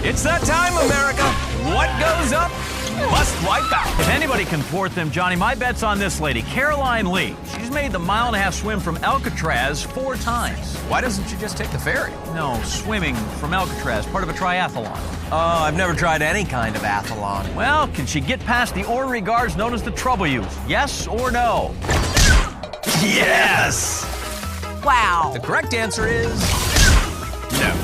It's that time, America. What goes up must wipe out. If anybody can thwart them, Johnny, my bet's on this lady, Caroline Lee. She's made the mile-and-a-half swim from Alcatraz 4 times. Why doesn't she just take the ferry? No, swimming from Alcatraz, part of a triathlon. Oh, I've never tried any kind of athlon. Well, can she get past the ornery guards known as the Trouble Youth? Yes or no? Yes! Wow. The correct answer is no.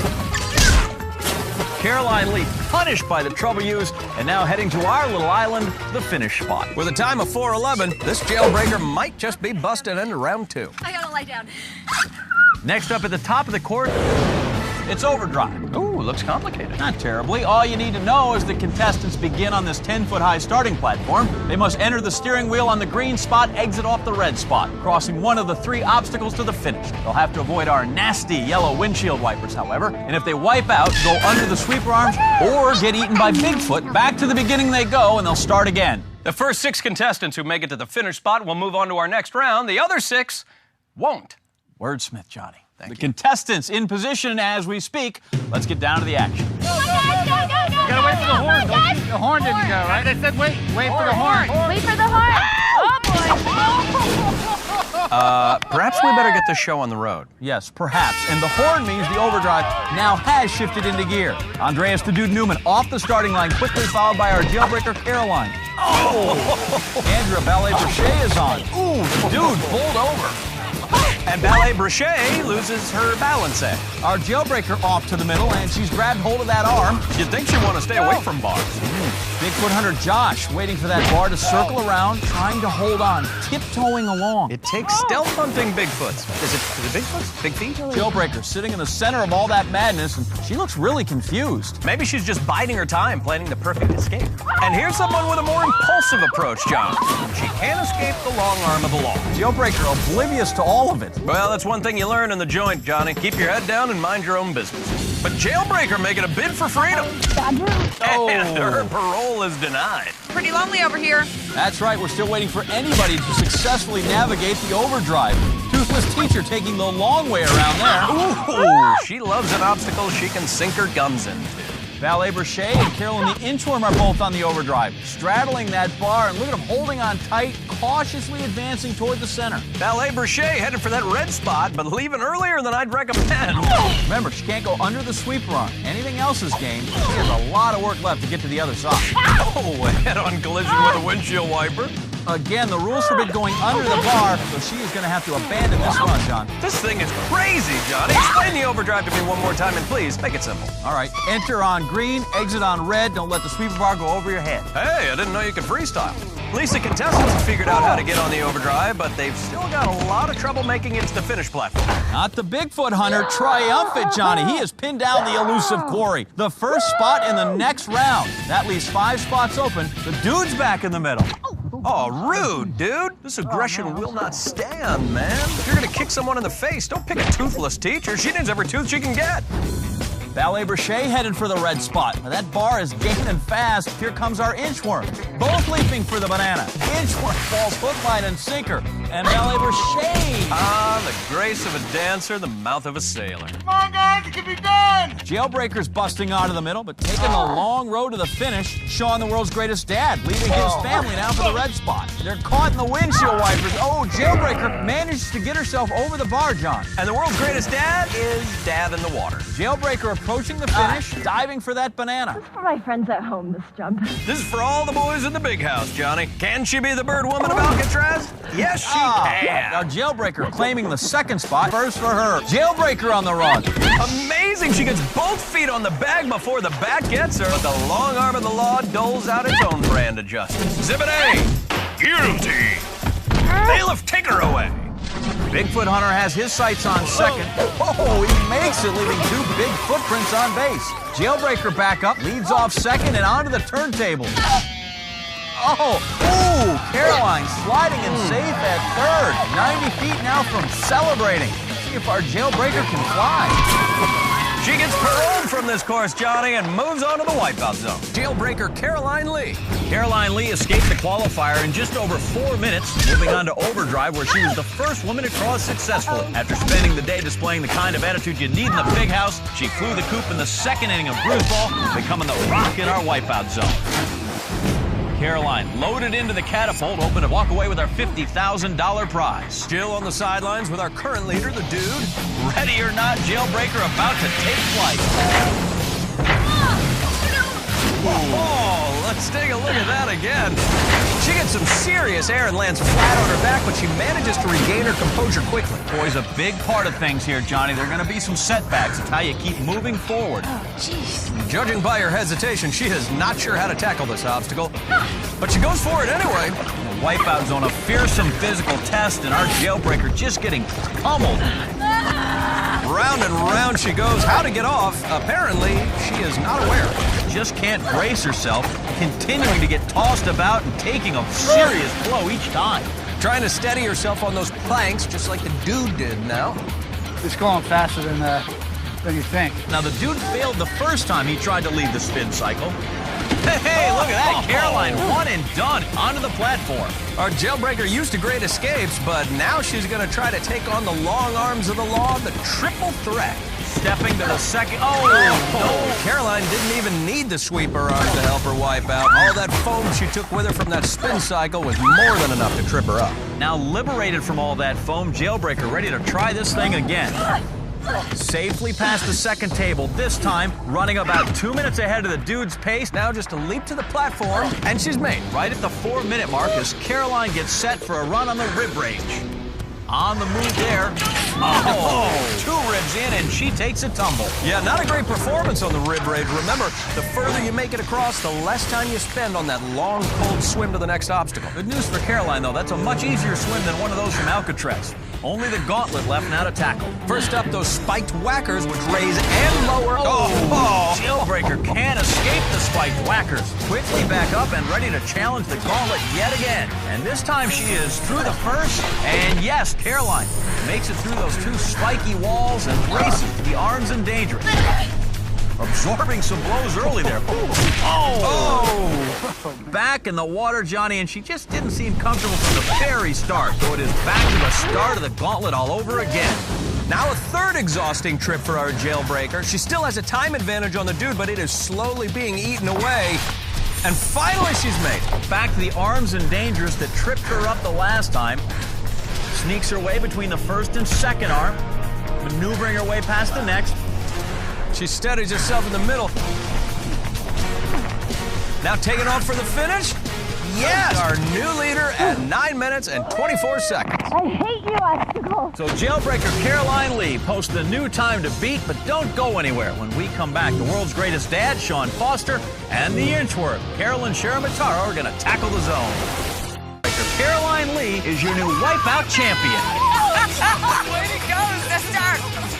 Caroline Lee punished by the Trouble Youths and now heading to our little island, the finish spot. With a time of 4:11, this jailbreaker might just be busted into round 2. I gotta lie down. Next up at the top of the court, it's overdrive. Ooh, looks complicated. Not terribly. All you need to know is the contestants begin on this 10-foot-high starting platform. They must enter the steering wheel on the green spot, exit off the red spot, crossing one of the 3 obstacles to the finish. They'll have to avoid our nasty yellow windshield wipers, however, and if they wipe out, go under the sweeper arms or get eaten by Bigfoot, back to the beginning they go, and they'll start again. The first 6 contestants who make it to the finish spot will move on to our next round. The other 6 won't. Wordsmith, Johnny. Thank the you. contestants in position as we speak. Let's get down to the action. You gotta wait for the horn. Don't you? The horn didn't go, right? They said wait for the horn. Wait for the horn. Oh, boy. Perhaps we better get this show on the road. Yes, perhaps. And the horn means the overdrive now has shifted into gear. Andreas the Dude Newman off the starting line, quickly followed by our jailbreaker, Caroline. Oh! Andrea Ballet-Brochet is on. Ooh, the dude pulled over. And Ballet-Brochet loses her balance act. Our jailbreaker off to the middle, and she's grabbed hold of that arm. You'd think she'd want to stay away from bars. Bigfoot hunter Josh waiting for that bar to circle around, trying to hold on, tiptoeing along. It takes stealth hunting Bigfoots. Is it Bigfoots? Big feet? Jailbreaker sitting in the center of all that madness, and she looks really confused. Maybe she's just biding her time, planning the perfect escape. And here's someone with a more impulsive approach, John. She can't escape the long arm of the law. Jailbreaker oblivious to all of it. Well, that's one thing you learn in the joint, Johnny. Keep your head down and mind your own business. But Jailbreaker making a bid for freedom. Oh. And her parole is denied. Pretty lonely over here. That's right, we're still waiting for anybody to successfully navigate the overdrive. Toothless teacher taking the long way around there. Ooh, she loves an obstacle she can sink her guns into. Ballet-Brochet and Carolyn the Inchworm are both on the overdrive, straddling that bar, and look at them holding on tight, cautiously advancing toward the center. Ballet-Brochet headed for that red spot, but leaving earlier than I'd recommend. Remember, she can't go under the sweeper arm. Anything else is game. She has a lot of work left to get to the other side. Oh, head-on collision with a windshield wiper. Again, the rules forbid going under the bar, so she is going to have to abandon this run, John. This thing is crazy, Johnny. Explain the overdrive to me one more time, and please, make it simple. All right, enter on green, exit on red. Don't let the sweeper bar go over your head. Hey, I didn't know you could freestyle. At least the contestants have figured out how to get on the overdrive, but they've still got a lot of trouble making it to the finish platform. Not the Bigfoot hunter, triumphant, Johnny. He has pinned down the elusive quarry. The first spot in the next round. That leaves 5 spots open. The dude's back in the middle. Oh, rude, dude. This aggression will not stand, man. If you're gonna kick someone in the face, don't pick a toothless teacher. She needs every tooth she can get. Ballet-Brochet headed for the red spot. Now that bar is gaining fast. Here comes our Inchworm. Both leaping for the banana. Inchworm falls hook, line, and sinker. And Ballet-Brochet. Ah, the grace of a dancer, the mouth of a sailor. Come on, guys, it can be done. Jailbreaker's busting onto the middle, but taking the long road to the finish. Sean, the world's greatest dad, leaving his family now for the red spot. They're caught in the windshield wipers. Oh, Jailbreaker manages to get herself over the bar, John. And the world's greatest dad is dad in the water. Jailbreaker approaching the finish, diving for that banana. For my friends at home, this jump. This is for all the boys in the big house, Johnny. Can she be the bird woman of Alcatraz? Yes, she can. Now Jailbreaker claiming the second spot. First for her. Jailbreaker on the run. Amazing. She gets both feet on the bag before the bat gets her. But the long arm of the law doles out its own brand of justice. Exhibit A. Guilty. Bailiff, take her away. Bigfoot hunter has his sights on second. Oh, he makes it, leaving 2 big footprints on base. Jailbreaker back up, leads off second and onto the turntable. Oh, ooh, Caroline sliding in safe at third. 90 feet now from celebrating. See if our Jailbreaker can fly. She gets paroled from this course, Johnny, and moves on to the wipeout zone. Jailbreaker Caroline Lee. Caroline Lee escaped the qualifier in just over 4 minutes, moving on to overdrive, where she was the first woman to cross successfully. After spending the day displaying the kind of attitude you need in the big house, she flew the coop in the second inning of Bruce Ball, becoming the rock in our wipeout zone. Caroline loaded into the catapult, hoping to walk away with our $50,000 prize. Still on the sidelines with our current leader, the Dude. Ready or not, Jailbreaker about to take flight. Oh, let's take a look at that again. She gets some serious air and lands flat on her back, but she manages to regain her composure quickly. Boy's a big part of things here, Johnny. There are going to be some setbacks. It's how you keep moving forward. Judging by her hesitation, she is not sure how to tackle this obstacle, but she goes for it anyway. The wipeout zone, a fearsome physical test, and our Jailbreaker just getting pummeled. Round and round she goes. How to get off? Apparently, she is not aware. Just can't brace herself, continuing to get tossed about and taking a serious blow each time. Trying to steady herself on those planks, just like the Dude did now. It's going faster than you think. Now, the Dude failed the first time he tried to lead the spin cycle. Hey, look at that. Caroline, one and done, onto the platform. Our Jailbreaker used to great escapes, but now she's going to try to take on the long arms of the law, the triple threat. Stepping to the second. Oh, no. Caroline didn't even need to sweep her arms to help her wipe out. All that foam she took with her from that spin cycle was more than enough to trip her up. Now liberated from all that foam, Jailbreaker ready to try this thing again. Safely past the second table, this time running about 2 minutes ahead of the Dude's pace. Now just a leap to the platform, and she's made. Right at the 4-minute mark as Caroline gets set for a run on the rib range. On the move there. Oh, 2 ribs in, and she takes a tumble. Yeah, not a great performance on the rib range. Remember, the further you make it across, the less time you spend on that long, cold swim to the next obstacle. Good news for Caroline, though. That's a much easier swim than one of those from Alcatraz. Only the gauntlet left now to tackle. First up, those spiked whackers, which raise and lower. Oh, Jailbreaker can't escape the spiked whackers. Quickly back up and ready to challenge the gauntlet yet again. And this time she is through the first. And yes, Caroline makes it through those 2 spiky walls and races to the arms and dangerous. Absorbing some blows early there. Back in the water, Johnny, and she just didn't seem comfortable from the very start. So it is back to the start of the gauntlet all over again. Now a third exhausting trip for our Jailbreaker. She still has a time advantage on the Dude, but it is slowly being eaten away. And finally she's made. Back to the arms and dangerous that tripped her up the last time. Sneaks her way between the first and second arm, maneuvering her way past the next. She steadies herself in the middle. Now taking off for the finish. Yes! Our new leader at 9 minutes and 24 seconds. I hate you, obstacle. So Jailbreaker Caroline Lee posts a new time to beat, but don't go anywhere. When we come back, the world's greatest dad, Sean Foster, and the Inchworth, Carolyn Sharamataro, are going to tackle the zone. Caroline Lee is your new wipeout champion. Way to go, sister!